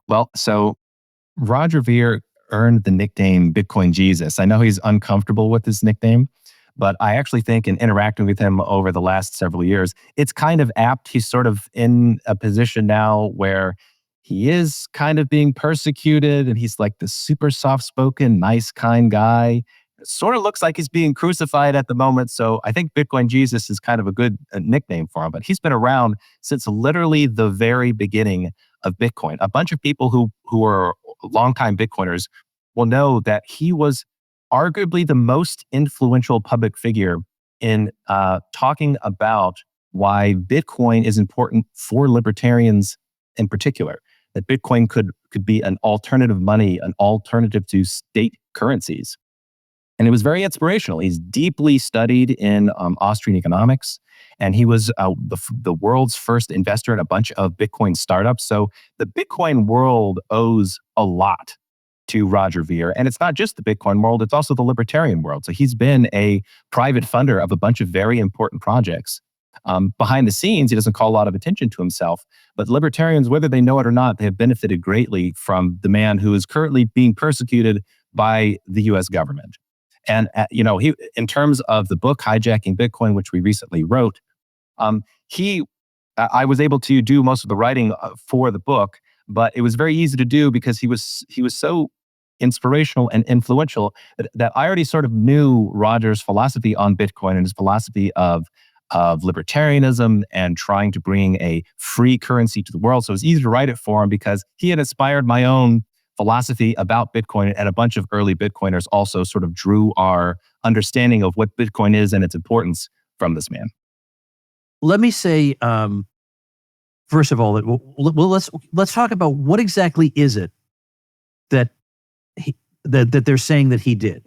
Well, so Roger Ver earned the nickname Bitcoin Jesus. I know he's uncomfortable with his nickname, but I actually think in interacting with him over the last several years, it's kind of apt. He's sort of in a position now where he is kind of being persecuted and he's like the super soft spoken, nice, kind guy. It sort of looks like he's being crucified at the moment. So I think Bitcoin Jesus is kind of a good nickname for him, but he's been around since literally the very beginning of Bitcoin. A bunch of people who are longtime Bitcoiners will know that he was arguably the most influential public figure in talking about why Bitcoin is important for libertarians in particular. That Bitcoin could be an alternative money, an alternative to state currencies. And it was very inspirational. He's deeply studied in Austrian economics, and he was the world's first investor in a bunch of Bitcoin startups. So the Bitcoin world owes a lot to Roger Ver. And it's not just the Bitcoin world, it's also the libertarian world. So he's been a private funder of a bunch of very important projects. Behind the scenes, he doesn't call a lot of attention to himself, but libertarians, whether they know it or not, they have benefited greatly from the man who is currently being persecuted by the US government. And he, in terms of the book Hijacking Bitcoin, which we recently wrote, he I was able to do most of the writing for the book, but it was very easy to do because he was so inspirational and influential that I already sort of knew Roger's philosophy on Bitcoin and his philosophy of libertarianism and trying to bring a free currency to the world. So it was easy to write it for him because he had inspired my own philosophy about Bitcoin, and a bunch of early Bitcoiners also sort of drew our understanding of what Bitcoin is and its importance from this man. Let me say, first of all, that let's talk about what exactly is it that that they're saying that he did.